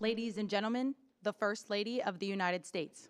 Ladies and gentlemen, the First Lady of the United States.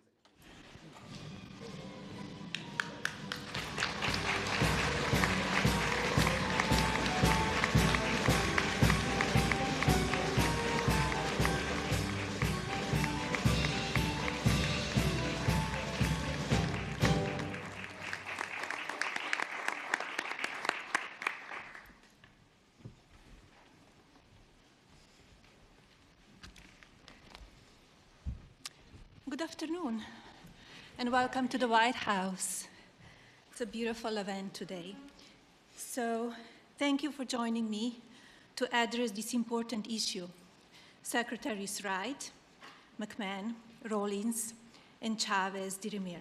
Good afternoon, and welcome to the White House. It's a beautiful event today. So thank you for joining me to address this important issue. Secretaries Wright, McMahon, Rawlings, and Chavez-DeRemir.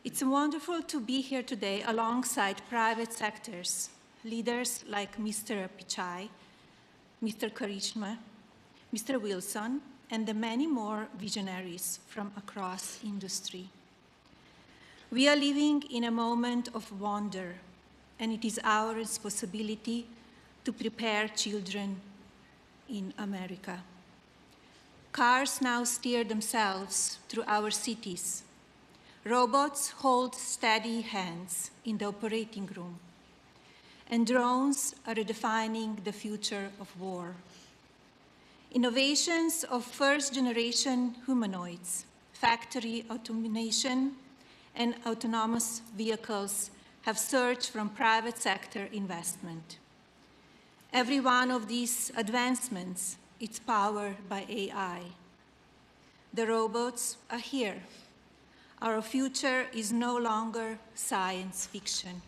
It's wonderful to be here today alongside private sectors, leaders like Mr. Pichai, Mr. Karishma, Mr. Wilson, and the many more visionaries from across industry. We are living in a moment of wonder, and it is our responsibility to prepare children in America. Cars now steer themselves through our cities. Robots hold steady hands in the operating room. And drones are redefining the future of war. Innovations of first-generation humanoids, factory automation, and autonomous vehicles have surged from private sector investment. Every one of these advancements is powered by AI. The robots are here. Our future is no longer science fiction.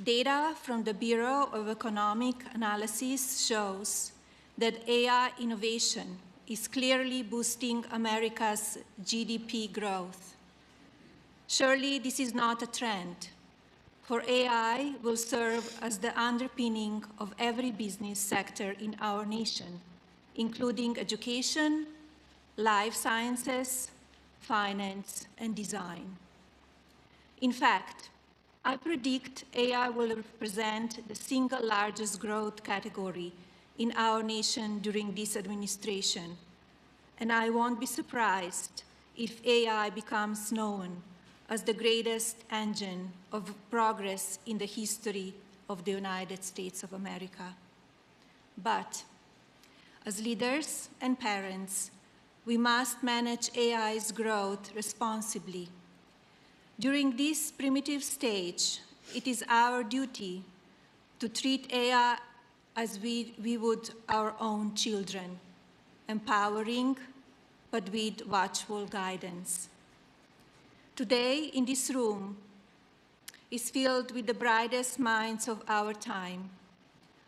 Data from the Bureau of Economic Analysis shows that AI innovation is clearly boosting America's GDP growth. Surely this is not a trend, for AI will serve as the underpinning of every business sector in our nation, including education, life sciences, finance, and design. In fact, I predict AI will represent the single largest growth category in our nation during this administration, and I won't be surprised if AI becomes known as the greatest engine of progress in the history of the United States of America. But as leaders and parents, we must manage AI's growth responsibly. During this primitive stage, it is our duty to treat AI as we would our own children, empowering but with watchful guidance. Today, in this room, is filled with the brightest minds of our time.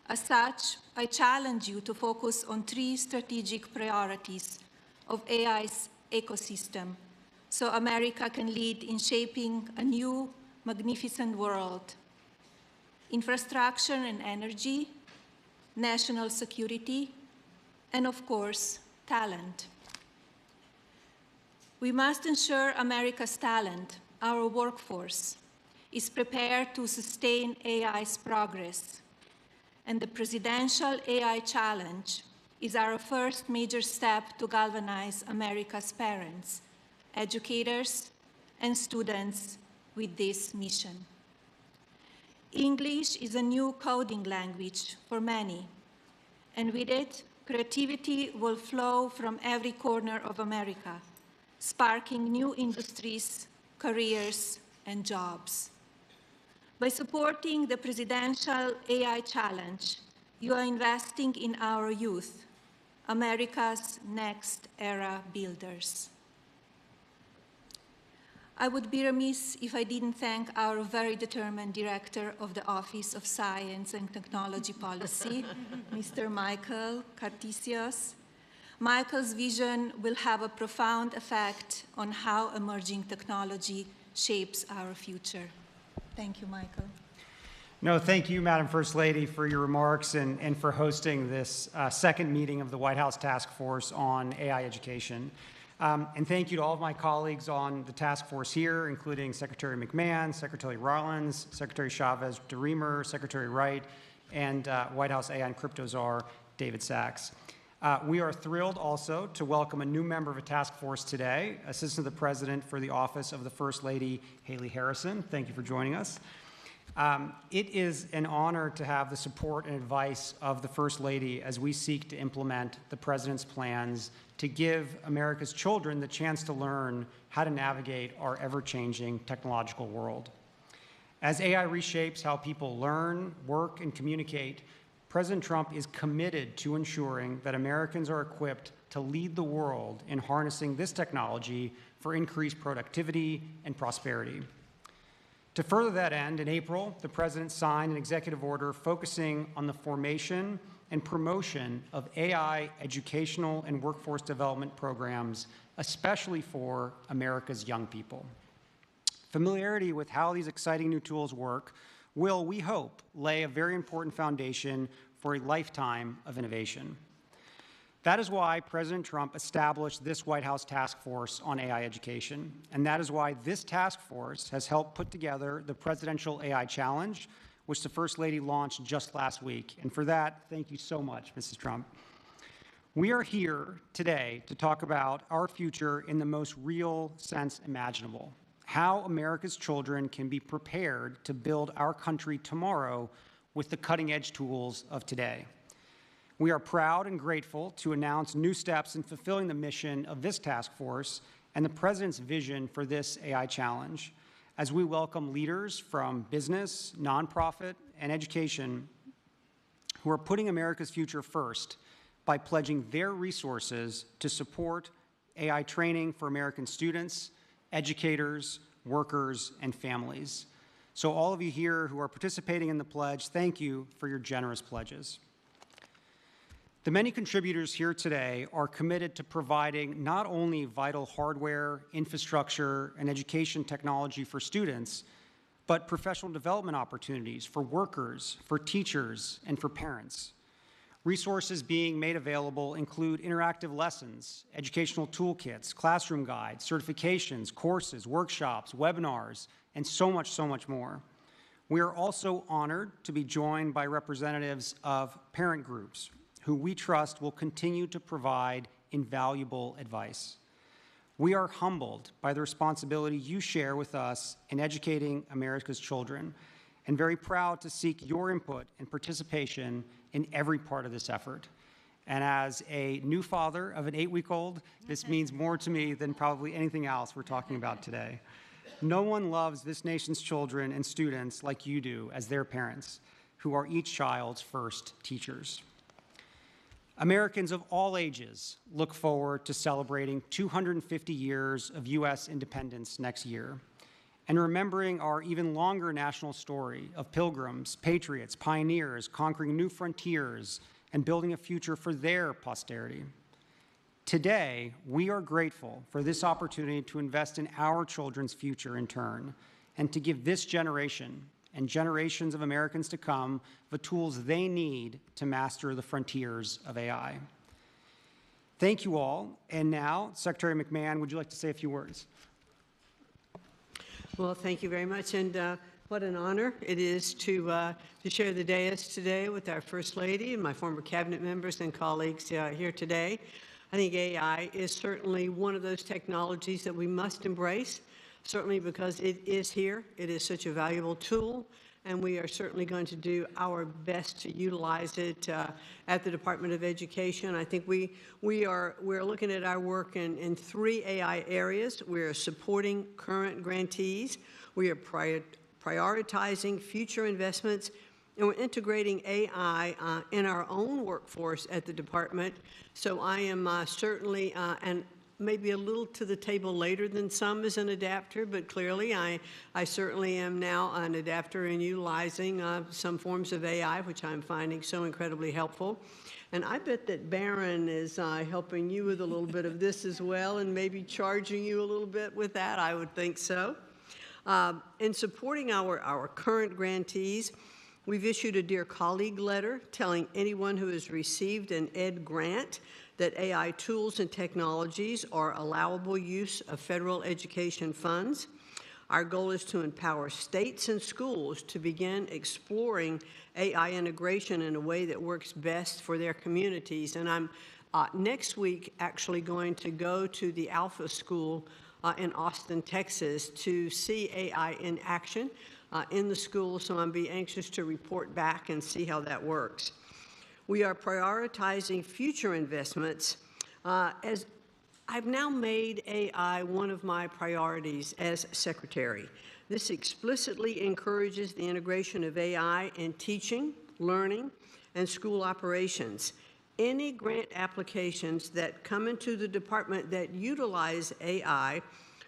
As such, I challenge you to focus on 3 strategic priorities of AI's ecosystem, so America can lead in shaping a new, magnificent world. Infrastructure and energy, national security, and of course, talent. We must ensure America's talent, our workforce, is prepared to sustain AI's progress. And the Presidential AI Challenge is our first major step to galvanize America's parents, educators, and students with this mission. English is a new coding language for many, and with it, creativity will flow from every corner of America, sparking new industries, careers, and jobs. By supporting the Presidential AI Challenge, you are investing in our youth, America's next era builders. I would be remiss if I didn't thank our very determined Director of the Office of Science and Technology Policy, Mr. Michael Cartesius. Michael's vision will have a profound effect on how emerging technology shapes our future. Thank you, Michael. No, thank you, Madam First Lady, for your remarks and for hosting this second meeting of the White House Task Force on AI Education. And thank you to all of my colleagues on the task force here, including Secretary McMahon, Secretary Rollins, Secretary Chavez-DeRemir, Secretary Wright, and White House AI and Crypto Czar, David Sachs. We are thrilled also to welcome a new member of a task force today, Assistant to the President for the Office of the First Lady, Haley Harrison. Thank you for joining us. It is an honor to have the support and advice of the First Lady as we seek to implement the President's plans to give America's children the chance to learn how to navigate our ever-changing technological world. As AI reshapes how people learn, work, and communicate, President Trump is committed to ensuring that Americans are equipped to lead the world in harnessing this technology for increased productivity and prosperity. To further that end, in April, the President signed an executive order focusing on the formation and promotion of AI educational and workforce development programs, especially for America's young people. Familiarity with how these exciting new tools work will, we hope, lay a very important foundation for a lifetime of innovation. That is why President Trump established this White House task force on AI education, and that is why this task force has helped put together the Presidential AI Challenge, which the First Lady launched just last week. And for that, thank you so much, Mrs. Trump. We are here today to talk about our future in the most real sense imaginable. How America's children can be prepared to build our country tomorrow with the cutting-edge tools of today. We are proud and grateful to announce new steps in fulfilling the mission of this task force and the President's vision for this AI challenge, as we welcome leaders from business, nonprofit, and education who are putting America's future first by pledging their resources to support AI training for American students, educators, workers, and families. So all of you here who are participating in the pledge, thank you for your generous pledges. The many contributors here today are committed to providing not only vital hardware, infrastructure, and education technology for students, but professional development opportunities for workers, for teachers, and for parents. Resources being made available include interactive lessons, educational toolkits, classroom guides, certifications, courses, workshops, webinars, and so much more. We are also honored to be joined by representatives of parent groups who we trust will continue to provide invaluable advice. We are humbled by the responsibility you share with us in educating America's children, and very proud to seek your input and participation in every part of this effort. And as a new father of an 8-week-old, this means more to me than probably anything else we're talking about today. No one loves this nation's children and students like you do as their parents, who are each child's first teachers. Americans of all ages look forward to celebrating 250 years of U.S. independence next year, and remembering our even longer national story of pilgrims, patriots, pioneers, conquering new frontiers, and building a future for their posterity. Today, we are grateful for this opportunity to invest in our children's future in turn, and to give this generation and generations of Americans to come the tools they need to master the frontiers of AI. Thank you all. And now, Secretary McMahon, would you like to say a few words? Well, thank you very much, and what an honor it is to share the dais today with our First Lady and my former cabinet members and colleagues here today. I think AI is certainly one of those technologies that we must embrace, certainly because it is here. It is such a valuable tool, and we are certainly going to do our best to utilize it at the Department of Education. I think we're looking at our work in 3 AI areas. We are supporting current grantees. We are prioritizing future investments, and we're integrating AI in our own workforce at the department. So I am certainly, and maybe a little to the table later than some as an adapter, but clearly I certainly am now an adapter in utilizing some forms of AI, which I'm finding so incredibly helpful. And I bet that Barron is helping you with a little bit of this as well, and maybe charging you a little bit with that. I would think so. In supporting our current grantees, we've issued a Dear Colleague letter telling anyone who has received an ED grant that AI tools and technologies are allowable use of federal education funds. Our goal is to empower states and schools to begin exploring AI integration in a way that works best for their communities. And I'm next week actually going to go to the Alpha School in Austin, Texas, to see AI in action in the school, so I'll be anxious to report back and see how that works. We are prioritizing future investments as I've now made AI one of my priorities as secretary. This explicitly encourages the integration of AI in teaching, learning, and school operations. Any grant applications that come into the department that utilize AI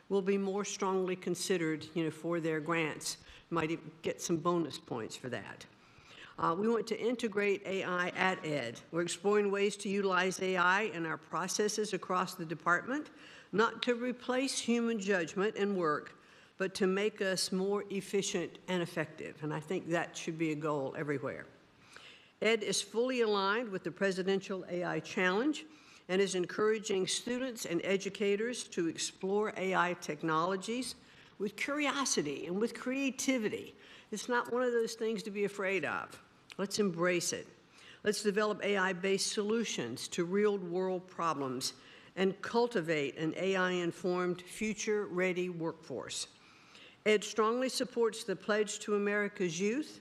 will be more strongly considered, for their grants. Might even get some bonus points for that. We want to integrate AI at Ed. We're exploring ways to utilize AI in our processes across the department, not to replace human judgment and work, but to make us more efficient and effective. And I think that should be a goal everywhere. Ed is fully aligned with the Presidential AI Challenge and is encouraging students and educators to explore AI technologies with curiosity and with creativity. It's not one of those things to be afraid of. Let's embrace it. Let's develop AI-based solutions to real-world problems and cultivate an AI-informed, future-ready workforce. Ed strongly supports the Pledge to America's Youth.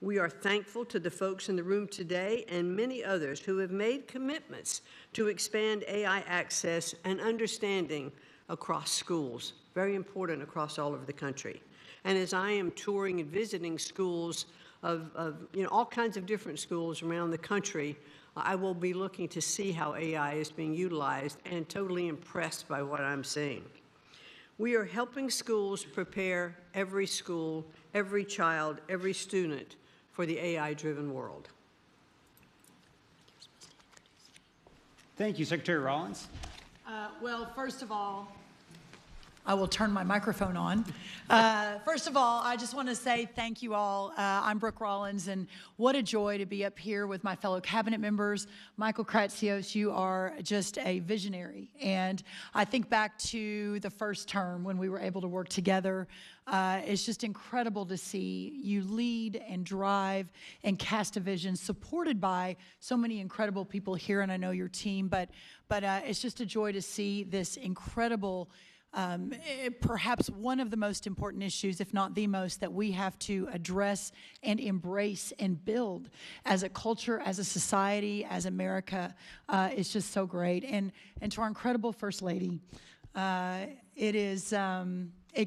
We are thankful to the folks in the room today and many others who have made commitments to expand AI access and understanding across schools, very important across all over the country. And as I am touring and visiting schools of all kinds of different schools around the country, I will be looking to see how AI is being utilized and totally impressed by what I'm seeing. We are helping schools prepare every school, every child, every student for the AI-driven world. Thank you, Secretary Rollins. Well, first of all, I will turn my microphone on. First of all, I just want to say thank you all. I'm Brooke Rollins, and what a joy to be up here with my fellow cabinet members. Michael Kratsios, you are just a visionary. And I think back to the first term when we were able to work together. It's just incredible to see you lead and drive and cast a vision supported by so many incredible people here, and I know your team. But it's just a joy to see this incredible perhaps one of the most important issues, if not the most, that we have to address and embrace and build as a culture, as a society, as America. It's just so great. And to our incredible First Lady, it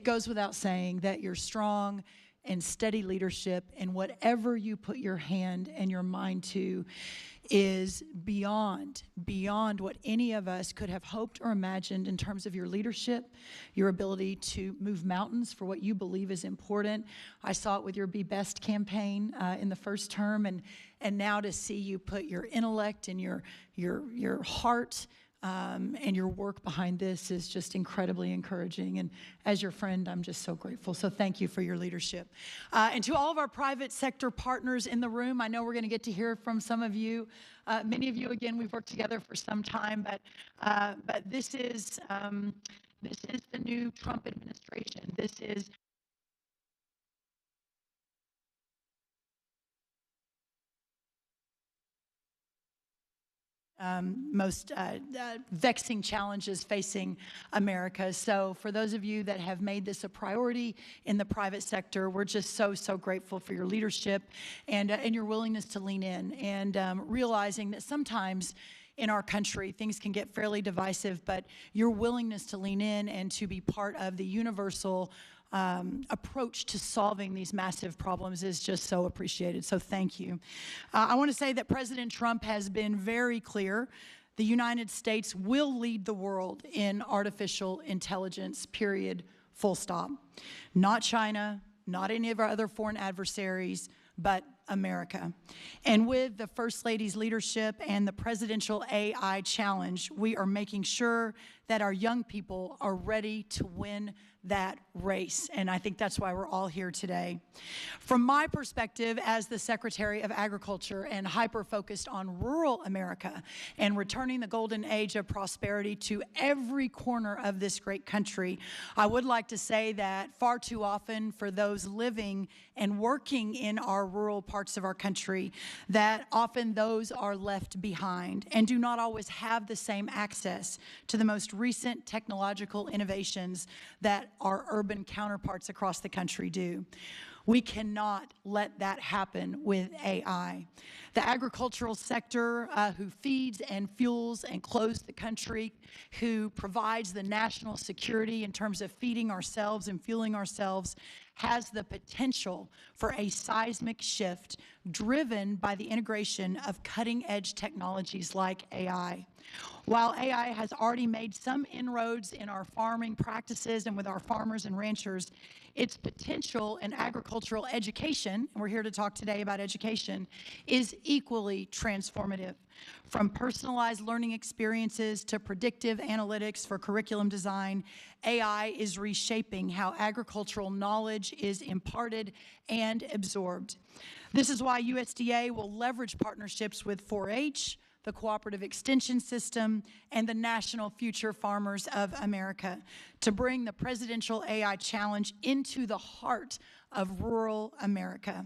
goes without saying that your strong and steady leadership in whatever you put your hand and your mind to is beyond what any of us could have hoped or imagined in terms of your leadership, your ability to move mountains for what you believe is important. I saw it with your Be Best campaign in the first term, and now to see you put your intellect and your heart and your work behind this is just incredibly encouraging. And as your friend, I'm just so grateful. So thank you for your leadership. And to all of our private sector partners in the room, I know we're going to get to hear from some of you. Many of you, again, we've worked together for some time, but this is the new Trump administration. This is most vexing challenges facing America. So for those of you that have made this a priority in the private sector, we're just so grateful for your leadership and your willingness to lean in and realizing that sometimes in our country, things can get fairly divisive, but your willingness to lean in and to be part of the universal approach to solving these massive problems is just so appreciated. So thank you. I want to say that President Trump has been very clear. The United States will lead the world in artificial intelligence, period, full stop. Not China, not any of our other foreign adversaries, but America. And with the First Lady's leadership and the Presidential AI Challenge, we are making sure that our young people are ready to win that race. And I think that's why we're all here today. From my perspective as the Secretary of Agriculture and hyper-focused on rural America and returning the golden age of prosperity to every corner of this great country, I would like to say that far too often for those living and working in our rural parts of our country, that often those are left behind and do not always have the same access to the most recent technological innovations that our urban counterparts across the country do. We cannot let that happen with AI. The agricultural sector, who feeds and fuels and clothes the country, who provides the national security in terms of feeding ourselves and fueling ourselves, has the potential for a seismic shift driven by the integration of cutting-edge technologies like AI. While AI has already made some inroads in our farming practices and with our farmers and ranchers, its potential in agricultural education, and we're here to talk today about education, is equally transformative. From personalized learning experiences to predictive analytics for curriculum design, AI is reshaping how agricultural knowledge is imparted and absorbed. This is why USDA will leverage partnerships with 4-H, the Cooperative Extension System, and the National Future Farmers of America to bring the Presidential AI Challenge into the heart of rural America.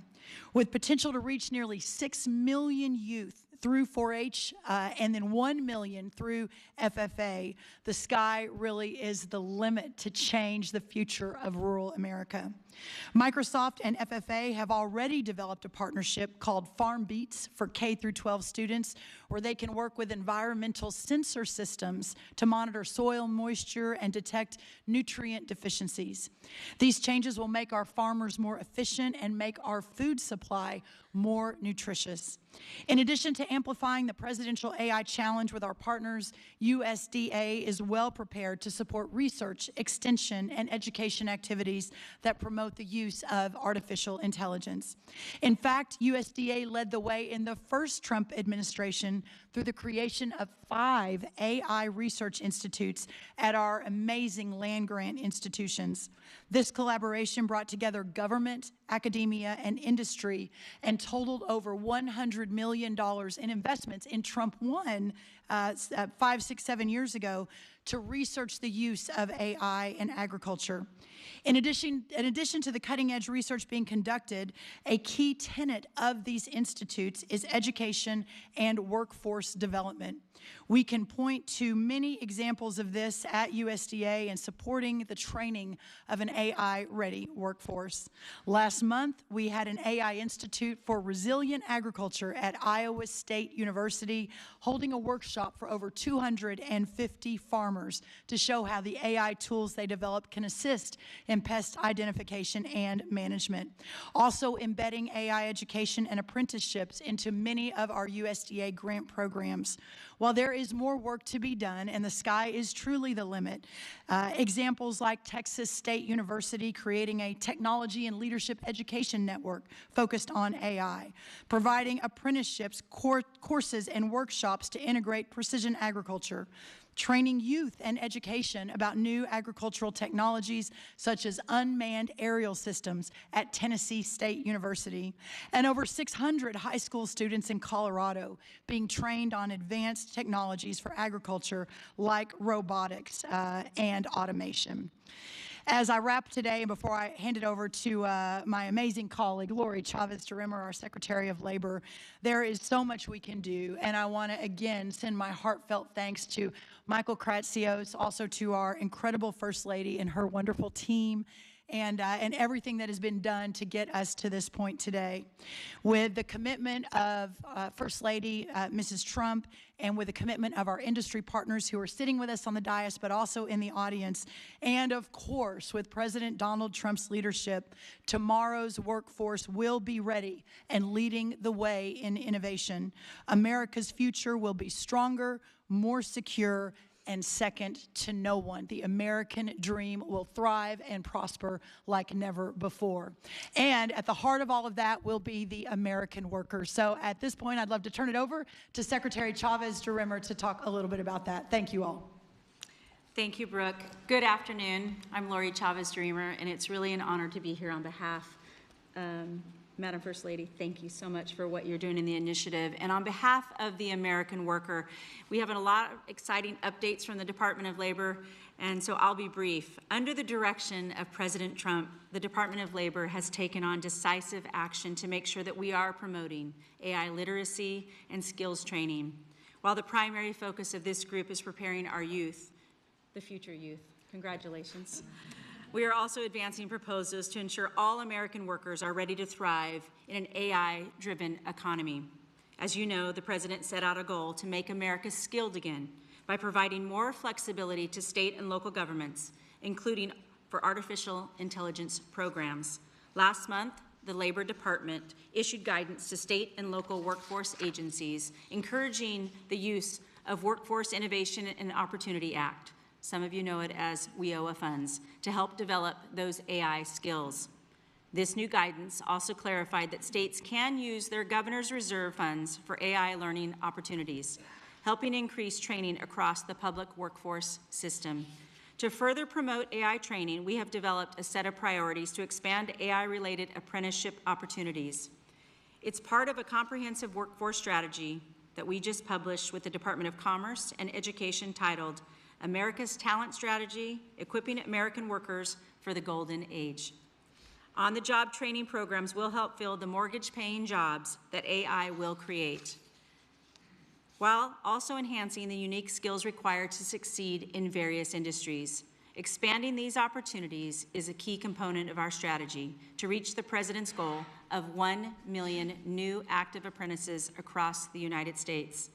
With potential to reach nearly 6 million youth through 4-H and then 1 million through FFA, the sky really is the limit to change the future of rural America. Microsoft and FFA have already developed a partnership called Farm Beats for K through 12 students, where they can work with environmental sensor systems to monitor soil moisture and detect nutrient deficiencies. These changes will make our farmers more efficient and make our food supply more nutritious. In addition to amplifying the Presidential AI Challenge with our partners, USDA is well prepared to support research, extension, and education activities that promote the use of artificial intelligence. In fact, USDA led the way in the first Trump administration through the creation of 5 AI research institutes at our amazing land-grant institutions. This collaboration brought together government, academia, and industry and totaled over $100 million in investments in Trump 1 5, 6, 7 years ago to research the use of AI in agriculture. In addition to the cutting-edge research being conducted, a key tenet of these institutes is education and workforce development. We can point to many examples of this at USDA in supporting the training of an AI-ready workforce. Last month, we had an AI Institute for Resilient Agriculture at Iowa State University holding a workshop for over 250 farmers to show how the AI tools they developed can assist in pest identification and management. Also embedding AI education and apprenticeships into many of our USDA grant programs. While there is more work to be done and the sky is truly the limit, examples like Texas State University creating a technology and leadership education network focused on AI, providing apprenticeships, courses, and workshops to integrate precision agriculture, training youth and education about new agricultural technologies such as unmanned aerial systems at Tennessee State University, and over 600 high school students in Colorado being trained on advanced technologies for agriculture like robotics and automation. As I wrap today, and before I hand it over to my amazing colleague, Lori Chavez-DeRimmer, our Secretary of Labor, there is so much we can do, and I want to, again, send my heartfelt thanks to Michael Kratsios, also to our incredible First Lady and her wonderful team, and everything that has been done to get us to this point today. With the commitment of First Lady Mrs. Trump, and with the commitment of our industry partners who are sitting with us on the dais, but also in the audience, and of course, with President Donald Trump's leadership, tomorrow's workforce will be ready and leading the way in innovation. America's future will be stronger, more secure, and second to no one. The American dream will thrive and prosper like never before. And at the heart of all of that will be the American worker. So at this point, I'd love to turn it over to Secretary Chavez-DeRimmer to talk a little bit about that. Thank you all. Thank you, Brooke. Good afternoon. I'm Lori Chavez-Dreamer, and it's really an honor to be here on behalf. Madam First Lady, thank you so much for what you're doing in the initiative. And on behalf of the American worker, we have a lot of exciting updates from the Department of Labor, and so I'll be brief. Under the direction of President Trump, the Department of Labor has taken on decisive action to make sure that we are promoting AI literacy and skills training, while the primary focus of this group is preparing our youth, the future youth. Congratulations. We are also advancing proposals to ensure all American workers are ready to thrive in an AI-driven economy. As you know, the President set out a goal to make America skilled again by providing more flexibility to state and local governments, including for artificial intelligence programs. Last month, the Labor Department issued guidance to state and local workforce agencies, encouraging the use of Workforce Innovation and Opportunity Act. Some of you know it as WIOA funds, to help develop those AI skills. This new guidance also clarified that states can use their governor's reserve funds for AI learning opportunities, helping increase training across the public workforce system. To further promote AI training, we have developed a set of priorities to expand AI-related apprenticeship opportunities. It's part of a comprehensive workforce strategy that we just published with the Department of Commerce and Education titled America's Talent Strategy, Equipping American Workers for the Golden Age. On-the-job training programs will help fill the mortgage-paying jobs that AI will create, while also enhancing the unique skills required to succeed in various industries. Expanding these opportunities is a key component of our strategy to reach the President's goal of 1 million new active apprentices across the United States.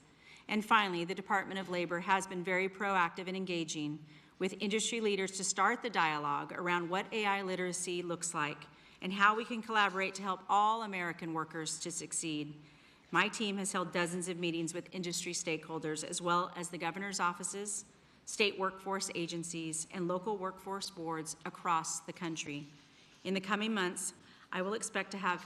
And finally, the Department of Labor has been very proactive in engaging with industry leaders to start the dialogue around what AI literacy looks like and how we can collaborate to help all American workers to succeed. My team has held dozens of meetings with industry stakeholders, as well as the governor's offices, state workforce agencies, and local workforce boards across the country. In the coming months, I will expect to have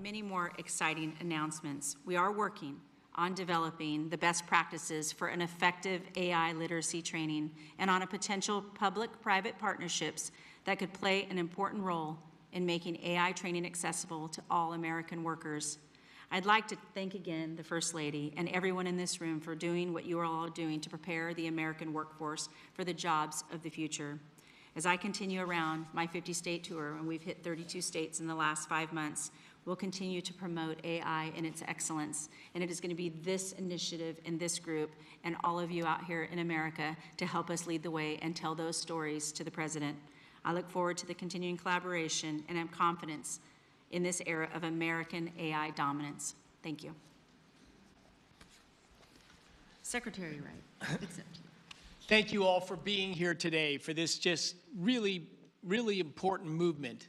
many more exciting announcements. We are working on developing the best practices for an effective AI literacy training and on a potential public-private partnerships that could play an important role in making AI training accessible to all American workers. I'd like to thank again the First Lady and everyone in this room for doing what you are all doing to prepare the American workforce for the jobs of the future. As I continue around my 50-state tour, and we've hit 32 states in the last 5 months, we'll continue to promote AI and its excellence. And it is going to be this initiative and this group and all of you out here in America to help us lead the way and tell those stories to the President. I look forward to the continuing collaboration and have confidence in this era of American AI dominance. Thank you. Secretary Wright, it's up to you. Thank you all for being here today for this just really important movement.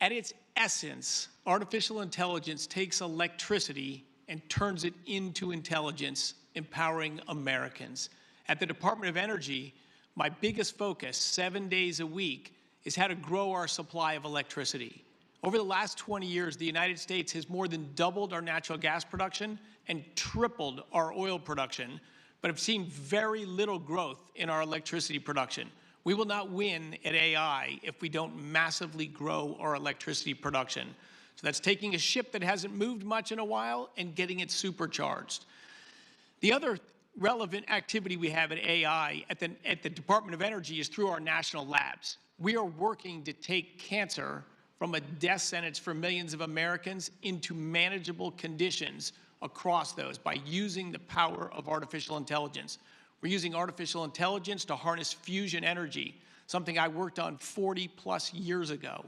At its essence, artificial intelligence takes electricity and turns it into intelligence, empowering Americans. At the Department of Energy, my biggest focus, 7 days a week, is how to grow our supply of electricity. Over the last 20 years, the United States has more than doubled our natural gas production and tripled our oil production, but have seen very little growth in our electricity production. We will not win at AI if we don't massively grow our electricity production. So that's taking a ship that hasn't moved much in a while and getting it supercharged. The other relevant activity we have at AI at the Department of Energy is through our national labs. We are working to take cancer from a death sentence for millions of Americans into manageable conditions across those by using the power of artificial intelligence. We're using artificial intelligence to harness fusion energy, something I worked on 40+ years ago.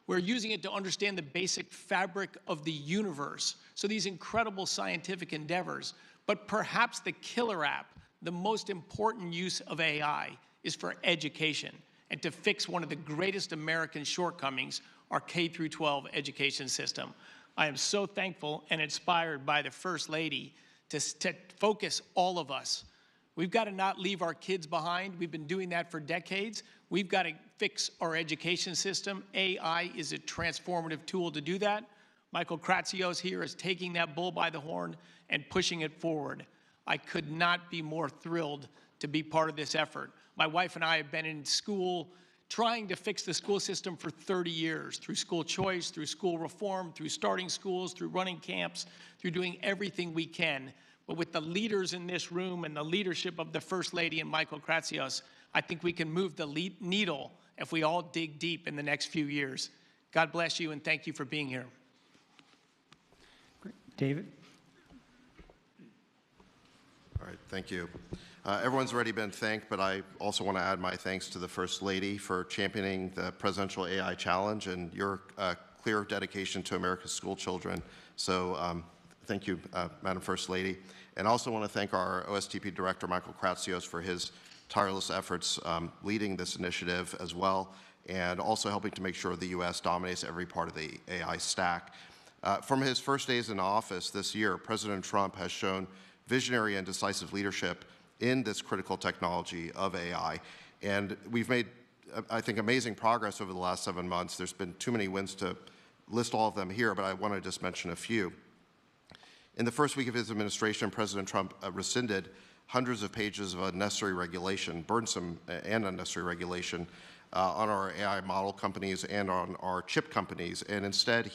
We're using it to understand the basic fabric of the universe. So these incredible scientific endeavors, but perhaps the killer app, the most important use of AI is for education and to fix one of the greatest American shortcomings, our K-12 education system. I am so thankful and inspired by the First Lady to focus all of us. We've got to not leave our kids behind. We've been doing that for decades. We've got to fix our education system. AI is a transformative tool to do that. Michael Kratsios here is taking that bull by the horn and pushing it forward. I could not be more thrilled to be part of this effort. My wife and I have been in school trying to fix the school system for 30 years, through school choice, through school reform, through starting schools, through running camps, through doing everything we can. But with the leaders in this room and the leadership of the First Lady and Michael Kratsios, I think we can move the needle if we all dig deep in the next few years. God bless you, and thank you for being here. Great. David? All right, thank you. Everyone's already been thanked, but I also want to add my thanks to the First Lady for championing the Presidential AI Challenge and your clear dedication to America's school children. So thank you, Madam First Lady. And I also want to thank our OSTP Director, Michael Kratsios, for his tireless efforts leading this initiative as well, and also helping to make sure the U.S. dominates every part of the AI stack. From his first days in office this year, President Trump has shown visionary and decisive leadership in this critical technology of AI. And we've made, I think, amazing progress over the last 7 months. There's been too many wins to list all of them here, but I want to just mention a few. In the first week of his administration, President Trump rescinded hundreds of pages of unnecessary regulation, burdensome and unnecessary regulation, on our AI model companies and on our chip companies. And instead,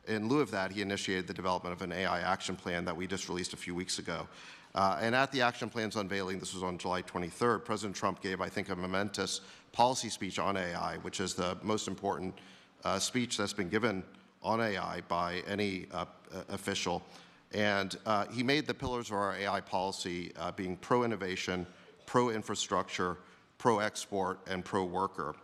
in lieu of that, he initiated the development of an AI action plan that we just released a few weeks ago. And at the action plan's unveiling, this was on July 23rd, President Trump gave, I think, a momentous policy speech on AI, which is the most important speech that's been given on AI by any official. And he made the pillars of our AI policy being pro-innovation, pro-infrastructure, pro-export, and pro-worker.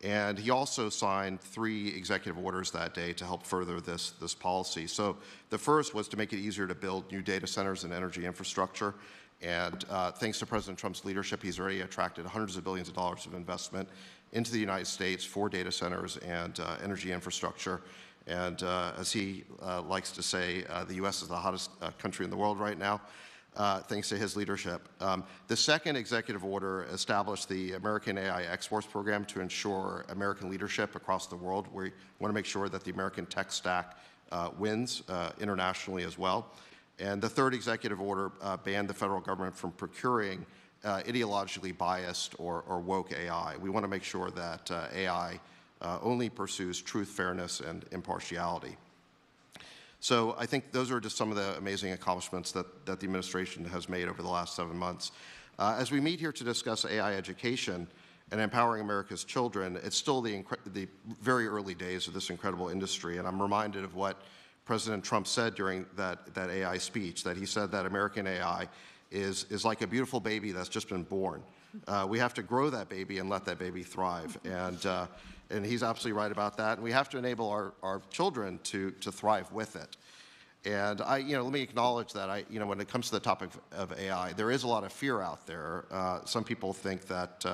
And he also signed 3 executive orders that day to help further this policy. So the first was to make it easier to build new data centers and energy infrastructure. And thanks to President Trump's leadership, he's already attracted hundreds of billions of dollars of investment into the United States for data centers and energy infrastructure. And as he likes to say, the U.S. is the hottest country in the world right now, thanks to his leadership. The second executive order established the American AI Exports Program to ensure American leadership across the world. We want to make sure that the American tech stack wins internationally as well. And the third executive order banned the federal government from procuring ideologically biased or woke AI. We want to make sure that AI only pursues truth, fairness, and impartiality. So I think those are just some of the amazing accomplishments that the administration has made over the last 7 months. As we meet here to discuss AI education and empowering America's children, it's still the very early days of this incredible industry. And I'm reminded of what President Trump said during that AI speech, that he said that American AI is like a beautiful baby that's just been born. We have to grow that baby and let that baby thrive. And he's absolutely right about that. And we have to enable our children to thrive with it. And let me acknowledge that when it comes to the topic of AI, there is a lot of fear out there. Some people think that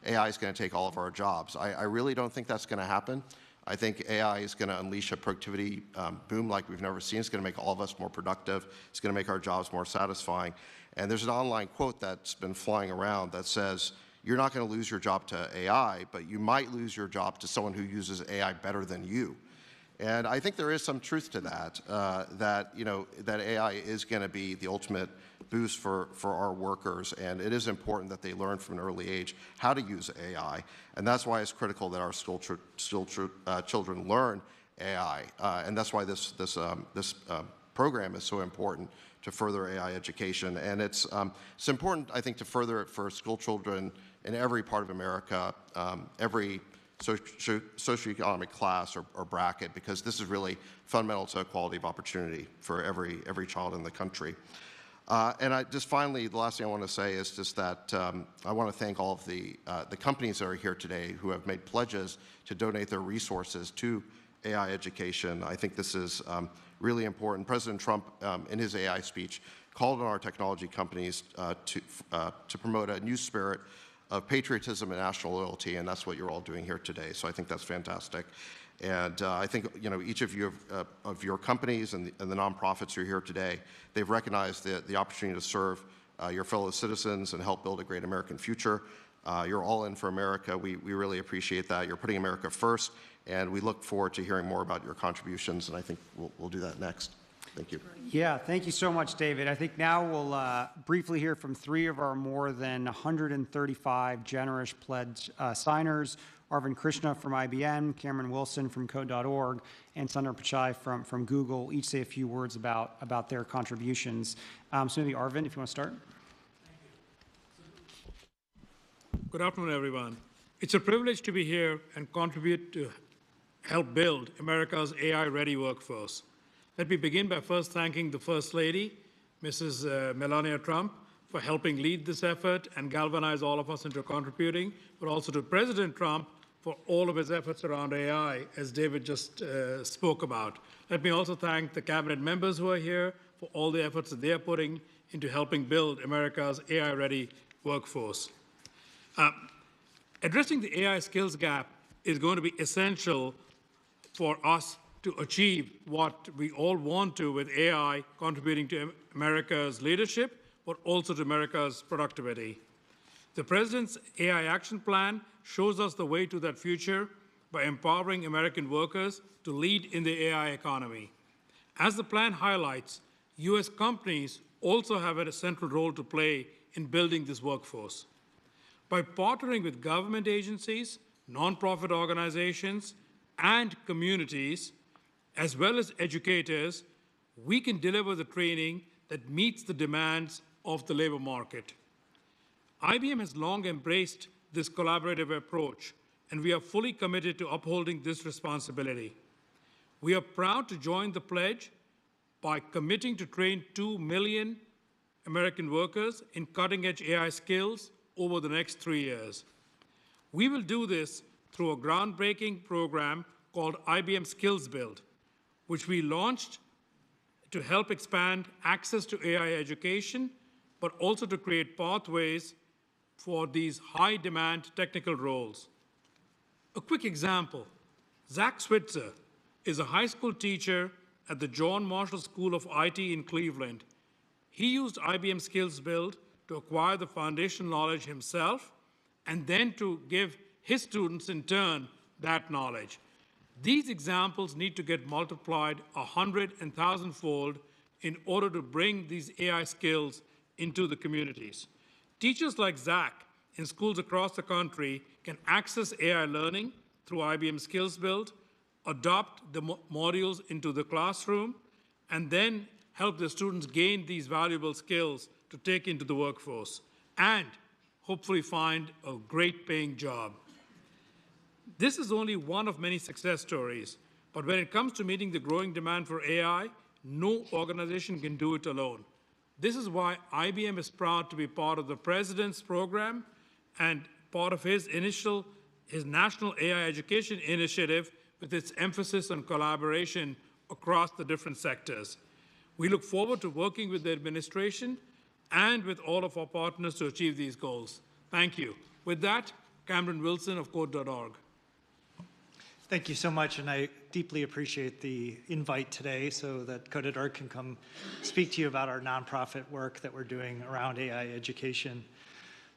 AI is going to take all of our jobs. I really don't think that's going to happen. I think AI is going to unleash a productivity boom like we've never seen. It's going to make all of us more productive. It's going to make our jobs more satisfying. And there's an online quote that's been flying around that says, you're not going to lose your job to AI, but you might lose your job to someone who uses AI better than you. And I think there is some truth to that, that AI is going to be the ultimate boost for our workers, and it is important that they learn from an early age how to use AI, and that's why it's critical that our children learn AI, and that's why this program is so important to further AI education. And it's important, I think, to further it for school children in every part of America, every socioeconomic class or bracket, because this is really fundamental to equality of opportunity for every child in the country. And finally, the last thing I want to say is just that I want to thank all of the companies that are here today who have made pledges to donate their resources to AI education. I think this is really important. President Trump, in his AI speech, called on our technology companies to promote a new spirit of patriotism and national loyalty, and that's what you're all doing here today. So I think that's fantastic. And I think each of you of your companies and the nonprofits who are here today, they've recognized the opportunity to serve your fellow citizens and help build a great American future. You're all in for America. We really appreciate that. You're putting America first, and we look forward to hearing more about your contributions, and I think we'll do that next. Thank you. Yeah, thank you so much, David. I think now we'll briefly hear from three of our more than 135 generous pledge signers: Arvind Krishna from IBM, Cameron Wilson from Code.org, and Sundar Pichai from Google. Each say a few words about their contributions. So maybe Arvind, if you want to start. Good afternoon, everyone. It's a privilege to be here and contribute to help build America's AI-ready workforce. Let me begin by first thanking the First Lady, Mrs. Melania Trump, for helping lead this effort and galvanize all of us into contributing, but also to President Trump for all of his efforts around AI, as David just spoke about. Let me also thank the cabinet members who are here for all the efforts that they are putting into helping build America's AI-ready workforce. Addressing the AI skills gap is going to be essential for us to achieve what we all want to with AI contributing to America's leadership, but also to America's productivity. The President's AI Action Plan shows us the way to that future by empowering American workers to lead in the AI economy. As the plan highlights, U.S. companies also have a central role to play in building this workforce. By partnering with government agencies, nonprofit organizations, and communities, as well as educators, we can deliver the training that meets the demands of the labor market. IBM has long embraced this collaborative approach, and we are fully committed to upholding this responsibility. We are proud to join the pledge by committing to train 2 million American workers in cutting-edge AI skills over the next 3 years. We will do this through a groundbreaking program called IBM Skills Build, which we launched to help expand access to AI education, but also to create pathways for these high-demand technical roles. A quick example, Zach Switzer is a high school teacher at the John Marshall School of IT in Cleveland. He used IBM Skills Build to acquire the foundational knowledge himself, and then to give his students in turn that knowledge. These examples need to get multiplied 100 and 1,000-fold in order to bring these AI skills into the communities. Teachers like Zach in schools across the country can access AI learning through IBM Skills Build, adopt the modules into the classroom, and then help the students gain these valuable skills to take into the workforce, and hopefully find a great paying job. This is only one of many success stories, but when it comes to meeting the growing demand for AI, no organization can do it alone. This is why IBM is proud to be part of the President's program and part of his National AI Education Initiative with its emphasis on collaboration across the different sectors. We look forward to working with the administration and with all of our partners to achieve these goals. Thank you. With that, Cameron Wilson of Code.org. Thank you so much, and I deeply appreciate the invite today so that Code.org can come speak to you about our nonprofit work that we're doing around AI education.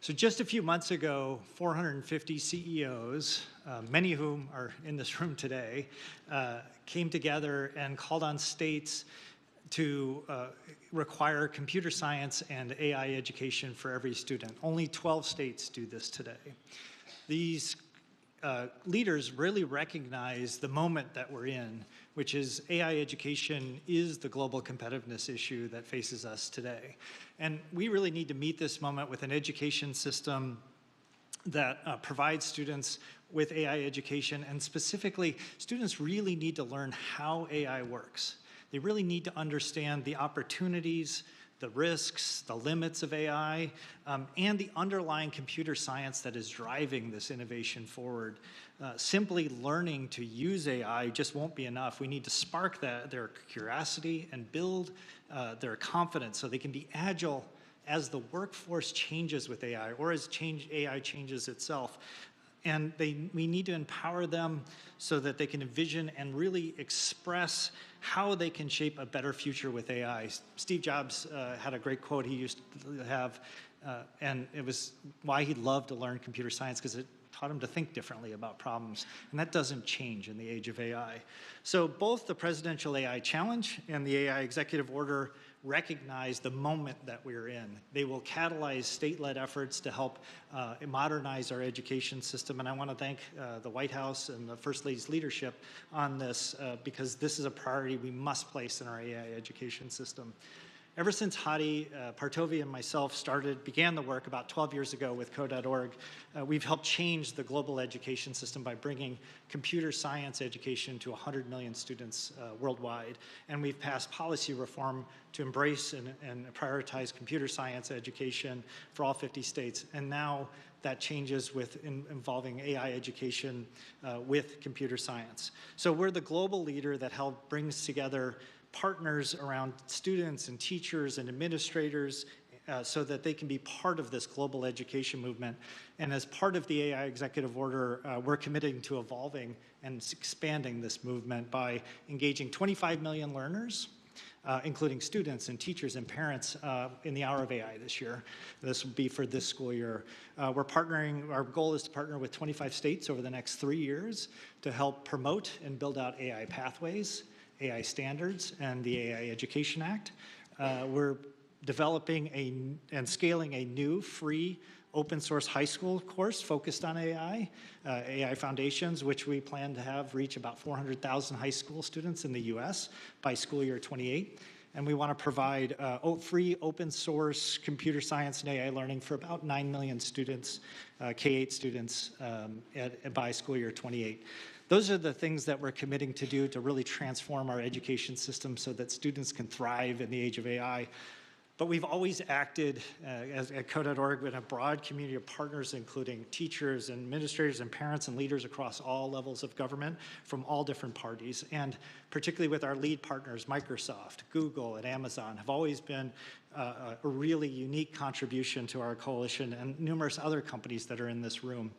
So just a few months ago, 450 CEOs, many of whom are in this room today, came together and called on states to require computer science and AI education for every student. Only 12 states do this today. These leaders really recognize the moment that we're in, which is AI education is the global competitiveness issue that faces us today. And we really need to meet this moment with an education system that provides students with AI education, and specifically, students really need to learn how AI works. They really need to understand the opportunities, the risks, the limits of AI, and the underlying computer science that is driving this innovation forward. Simply learning to use AI just won't be enough. We need to spark their curiosity and build their confidence so they can be agile as the workforce changes with AI, or as AI changes itself. And we need to empower them so that they can envision and really express how they can shape a better future with AI. Steve Jobs had a great quote he used to have, and it was why he loved to learn computer science, because it taught them to think differently about problems, and that doesn't change in the age of AI. So both the Presidential AI Challenge and the AI Executive Order recognize the moment that we're in. They will catalyze state-led efforts to help modernize our education system, and I want to thank the White House and the First Lady's leadership on this because this is a priority we must place in our AI education system. Ever since Hadi Partovi and myself began the work about 12 years ago with Code.org, we've helped change the global education system by bringing computer science education to 100 million students worldwide. And we've passed policy reform to embrace and prioritize computer science education for all 50 states. And now that changes with involving AI education with computer science. So we're the global leader that brings together partners around students and teachers and administrators so that they can be part of this global education movement. And as part of the AI Executive Order, we're committing to evolving and expanding this movement by engaging 25 million learners, including students and teachers and parents in the Hour of AI this year. This will be for this school year. We're partnering, our goal is to partner with 25 states over the next 3 years to help promote and build out AI pathways, AI standards, and the AI Education Act. We're developing and scaling a new free open source high school course focused on AI, AI Foundations, which we plan to have reach about 400,000 high school students in the US by school year 28. And we want to provide free open source computer science and AI learning for about 9 million students, K-8 students by school year 28. Those are the things that we're committing to do to really transform our education system so that students can thrive in the age of AI. But we've always acted at Code.org with a broad community of partners, including teachers and administrators and parents and leaders across all levels of government from all different parties. And particularly with our lead partners, Microsoft, Google, and Amazon, have always been a really unique contribution to our coalition and numerous other companies that are in this room.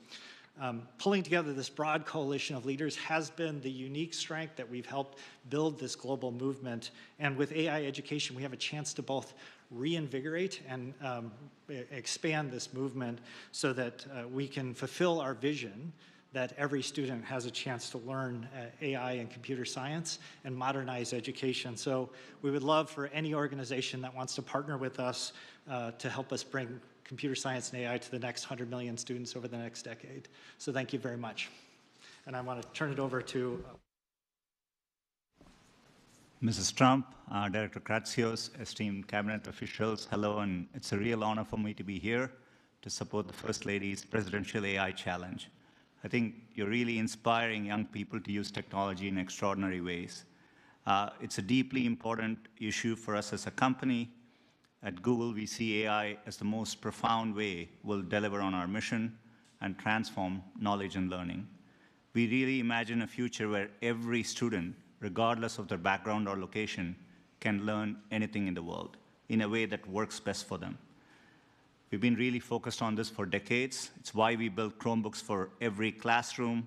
Pulling together this broad coalition of leaders has been the unique strength that we've helped build this global movement. And with AI education, we have a chance to both reinvigorate and expand this movement so that we can fulfill our vision that every student has a chance to learn AI and computer science and modernize education. So we would love for any organization that wants to partner with us to help us bring computer science and AI to the next 100 million students over the next decade. So thank you very much. And I want to turn it over to Mrs. Trump, Director Kratsios, esteemed cabinet officials, hello, and it's a real honor for me to be here to support the First Lady's Presidential AI Challenge. I think you're really inspiring young people to use technology in extraordinary ways. It's a deeply important issue for us as a company. At Google, we see AI as the most profound way we'll deliver on our mission and transform knowledge and learning. We really imagine a future where every student, regardless of their background or location, can learn anything in the world in a way that works best for them. We've been really focused on this for decades. It's why we built Chromebooks for every classroom,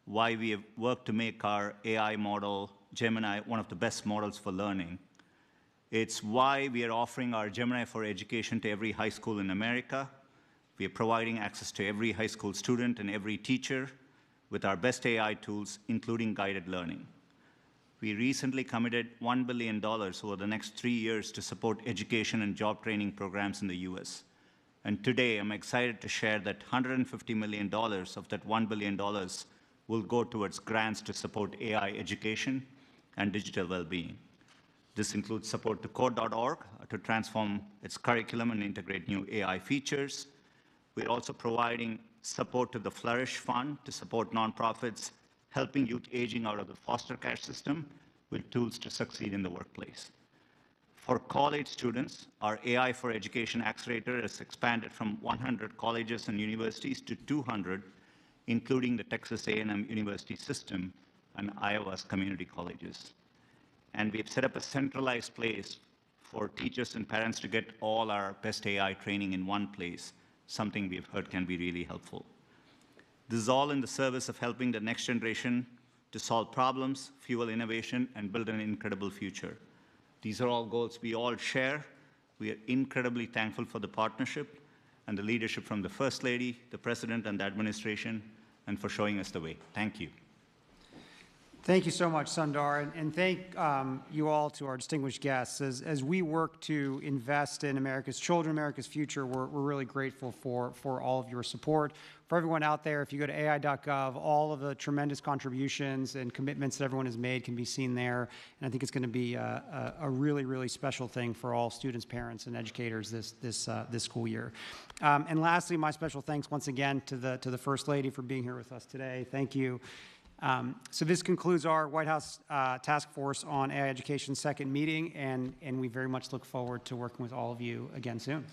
why we have worked to make our AI model, Gemini, one of the best models for learning. It's why we are offering our Gemini for Education to every high school in America. We are providing access to every high school student and every teacher with our best AI tools, including guided learning. We recently committed $1 billion over the next 3 years to support education and job training programs in the US. And today, I'm excited to share that $150 million of that $1 billion will go towards grants to support AI education and digital well-being. This includes support to Code.org to transform its curriculum and integrate new AI features. We're also providing support to the Flourish Fund to support nonprofits helping youth aging out of the foster care system with tools to succeed in the workplace. For college students, our AI for Education Accelerator has expanded from 100 colleges and universities to 200, including the Texas A&M University System and Iowa's community colleges. And we've set up a centralized place for teachers and parents to get all our best AI training in one place, something we've heard can be really helpful. This is all in the service of helping the next generation to solve problems, fuel innovation, and build an incredible future. These are all goals we all share. We are incredibly thankful for the partnership. and the leadership from the First Lady, the President, and the administration, and for showing us the way. Thank you. Thank you so much, Sundar, and thank you all to our distinguished guests. As we work to invest in America's children, America's future, we're really grateful for all of your support. For everyone out there, if you go to ai.gov, all of the tremendous contributions and commitments that everyone has made can be seen there, and I think it's going to be a really, really special thing for all students, parents, and educators this school year. And lastly, my special thanks once again to the First Lady for being here with us today. Thank you. So this concludes our White House Task Force on AI Education second meeting, and we very much look forward to working with all of you again soon.